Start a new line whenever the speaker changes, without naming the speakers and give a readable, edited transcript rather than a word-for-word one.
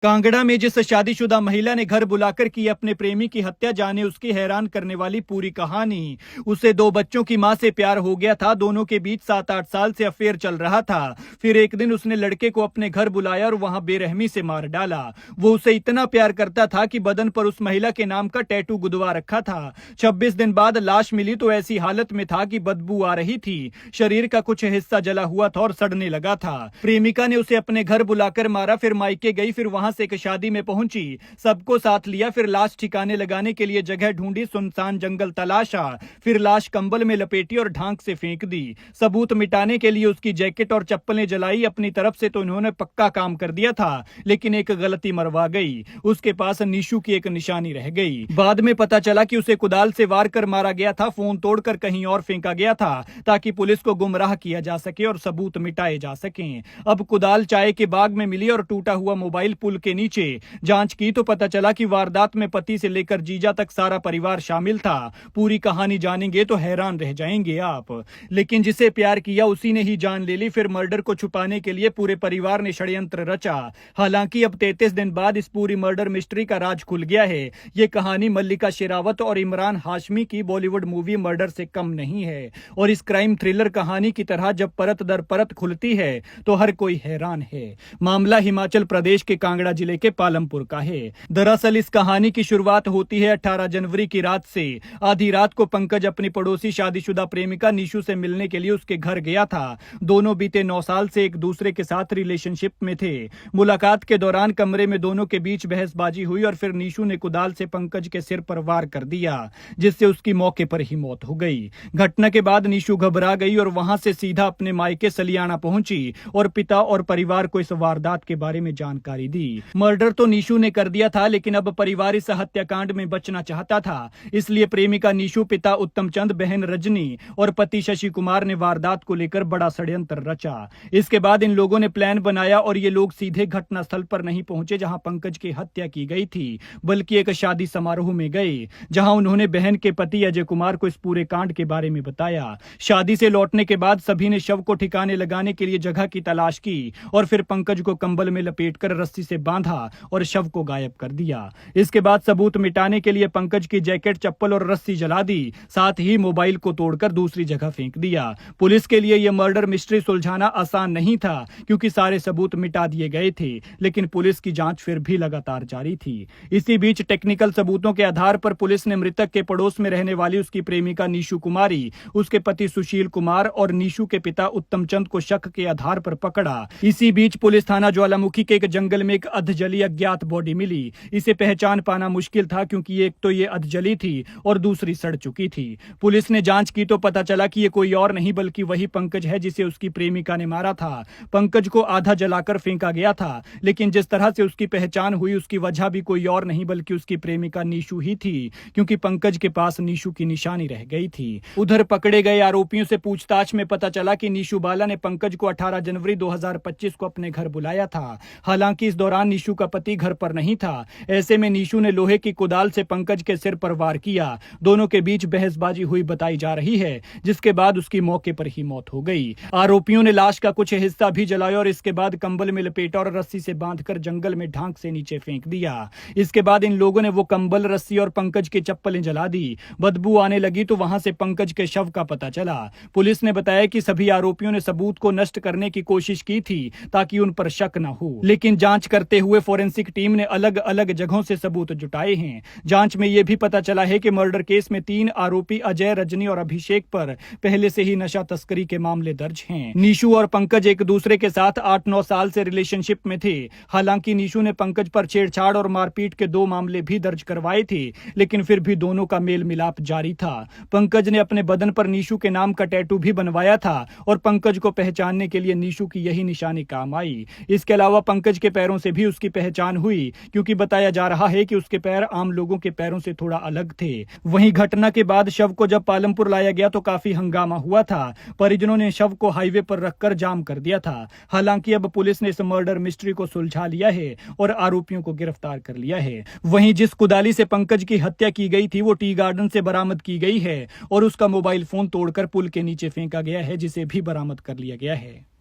कांगड़ा में जिस शादीशुदा महिला ने घर बुलाकर की अपने प्रेमी की हत्या, जाने उसकी हैरान करने वाली पूरी कहानी। उसे 2 बच्चों की मां से प्यार हो गया था। दोनों के बीच 7-8 साल से अफेयर चल रहा था। फिर एक दिन उसने लड़के को अपने घर बुलाया और वहां बेरहमी से मार डाला। वो उसे इतना प्यार करता था कि बदन पर उस महिला के नाम का टैटू गुदवा रखा था। 26 दिन बाद लाश मिली तो ऐसी हालत में था कि बदबू आ रही थी। शरीर का कुछ हिस्सा जला हुआ था और सड़ने लगा था। प्रेमिका ने उसे अपने घर बुलाकर मारा, फिर मायके गई, फिर वहां से एक शादी में पहुंची, सबको साथ लिया, फिर लाश ठिकाने लगाने के लिए जगह ढूंढी, सुनसान जंगल तलाशा, फिर लाश कंबल में लपेटी और ढांक से फेंक दी। सबूत मिटाने के लिए उसकी जैकेट और चप्पलें जलाई। अपनी तरफ से तो उन्होंने पक्का काम कर दिया था, लेकिन एक गलती मरवा गई। उसके पास नीशू की एक निशानी रह गई। बाद में पता चला कि उसे कुदाल से वार कर मारा गया था, फोन तोड़कर कहीं और फेंका गया था ताकि पुलिस को गुमराह किया जा सके और सबूत मिटाए जा सकें। अब कुदाल चाय के बाग में मिली और टूटा हुआ मोबाइल पुल के नीचे। जांच की तो पता चला कि वारदात में पति से लेकर जीजा तक सारा परिवार शामिल था। पूरी कहानी जानेंगे तो हैरान रह जाएंगे आप। लेकिन जिसे प्यार किया उसी ने ही जान ले ली। फिर मर्डर को छुपाने के लिए पूरे परिवार ने षड्यंत्र रचा। हालांकि अब 33 दिन बाद इस पूरी मर्डर मिस्ट्री का राज खुल गया है। ये कहानी मल्लिका शेरावत और इमरान हाशमी की बॉलीवुड मूवी मर्डर से कम नहीं है। और इस क्राइम थ्रिलर कहानी की तरह जब परत दर परत खुलती है तो हर कोई हैरान है। मामला हिमाचल प्रदेश के कांगड़ा जिले के पालमपुर का है। दरअसल इस कहानी की शुरुआत होती है 18 जनवरी की रात से। आधी रात को पंकज अपनी पड़ोसी शादीशुदा प्रेमिका नीशू से मिलने के लिए उसके घर गया था। दोनों बीते 9 साल से एक दूसरे के साथ रिलेशनशिप में थे। मुलाकात के दौरान कमरे में दोनों के बीच बहसबाजी हुई और फिर नीशू ने कुदाल से पंकज के सिर पर वार कर दिया, जिससे उसकी मौके पर ही मौत हो गई। घटना के बाद नीशू घबरा गई और वहां से सीधा अपने मायके सलियाना पहुंची और पिता और परिवार को इस वारदात के बारे में जानकारी दी। मर्डर तो नीशू ने कर दिया था, लेकिन अब परिवार इस हत्याकांड में बचना चाहता था। इसलिए प्रेमिका नीशू, पिता उत्तम चंद, बहन रजनी और पति शशि कुमार ने वारदात को लेकर बड़ा षड्यंत्र रचा। इसके बाद इन लोगों ने प्लान बनाया और ये लोग सीधे घटनास्थल पर नहीं पहुंचे जहां पंकज की हत्या की गई थी, बल्कि एक शादी समारोह में गए, जहां उन्होंने बहन के पति अजय कुमार को इस पूरे कांड के बारे में बताया। शादी से लौटने के बाद सभी ने शव को ठिकाने लगाने के लिए जगह की तलाश की और फिर पंकज को कंबल में लपेटकर रस्सी से बांधा और शव को गायब कर दिया। इसके बाद सबूत मिटाने के लिए पंकज की जैकेट, चप्पल और रस्सी जला दी, साथ ही मोबाइल को तोड़कर दूसरी जगह फेंक दिया। पुलिस के लिए यह मर्डर मिस्ट्री सुलझाना आसान नहीं था, क्योंकि सारे सबूत मिटा दिए गए थे, लेकिन पुलिस की जांच फिर भी लगातार जारी थी। इसी बीच टेक्निकल सबूतों के आधार पर पुलिस ने मृतक के पड़ोस में रहने वाली उसकी प्रेमिका नीशू कुमारी, उसके पति सुशील कुमार और नीशू के पिता उत्तम चंद को शक के आधार पर पकड़ा। इसी बीच पुलिस थाना ज्वालामुखी के एक जंगल में एक अधजली अज्ञात बॉडी मिली। इसे पहचान पाना मुश्किल था, क्योंकि एक तो ये अधजली थी और दूसरी सड़ चुकी थी। पुलिस ने जांच की तो पता चला कि ये कोई और नहीं बल्कि वही पंकज है जिसे उसकी प्रेमिका ने मारा था। पंकज को आधा जलाकर फेंका गया था, लेकिन जिस तरह से उसकी पहचान हुई उसकी वजह भी कोई और नहीं बल्कि उसकी प्रेमिका नीशू ही थी, क्योंकि पंकज के पास नीशू की निशानी रह गई थी। उधर पकड़े गए आरोपियों से पूछताछ में पता चला कि नीशू बाला ने पंकज को 18 जनवरी 2025 को अपने घर बुलाया था। हालांकि इस दौरान नीशू का पति घर पर नहीं था। ऐसे में नीशू ने लोहे की कुदाल से पंकज के सिर पर वार किया। दोनों के बीच बहसबाजी हुई बताई जा रही है, जिसके बाद उसकी मौके पर ही मौत हो गई। आरोपियों ने लाश का कुछ हिस्सा भी जलाया और इसके बाद कंबल में लपेटा और रस्सी से बांधकर जंगल में ढांक से नीचे फेंक दिया। इसके बाद इन लोगों ने वो कंबल, रस्सी और पंकज की चप्पलें जला दी। बदबू आने लगी तो वहां से पंकज के शव का पता चला। पुलिस ने बताया कि सभी आरोपियों ने सबूत को नष्ट करने की कोशिश की थी ताकि उन पर शक न हो, लेकिन जांच करते हुए फोरेंसिक टीम ने अलग अलग जगहों से सबूत जुटाए हैं। जांच में यह भी पता चला है कि मर्डर केस में 3 आरोपी अजय, रजनी और अभिषेक पर पहले से ही नशा तस्करी के मामले दर्ज हैं। नीशू और पंकज एक दूसरे के साथ 8-9 साल से रिलेशनशिप में थे। हालांकि नीशू ने पंकज पर छेड़छाड़ और मारपीट के 2 मामले भी दर्ज करवाए थे, लेकिन फिर भी दोनों का मेल मिलाप जारी था। पंकज ने अपने बदन पर नीशू के नाम का टैटू भी बनवाया था और पंकज को पहचानने के लिए नीशू की यही निशानी काम आई। इसके अलावा पंकज के पैरों से भी उसकी पहचान हुई, क्योंकि बताया जा रहा है कि उसके पैर आम लोगों के पैरों से थोड़ा अलग थे। वहीं घटना के बाद शव को जब पालमपुर लाया गया तो काफी हंगामा हुआ था। परिजनों ने शव को हाईवे पर रखकर जाम कर दिया था। हालांकि अब पुलिस ने इस मर्डर मिस्ट्री को सुलझा लिया है और आरोपियों को गिरफ्तार कर लिया है। वहीं जिस कुदाली से पंकज की हत्या की गई थी वो टी गार्डन से बरामद की गई है और उसका मोबाइल फोन तोड़कर पुल के नीचे फेंका गया है, जिसे भी बरामद कर लिया गया है।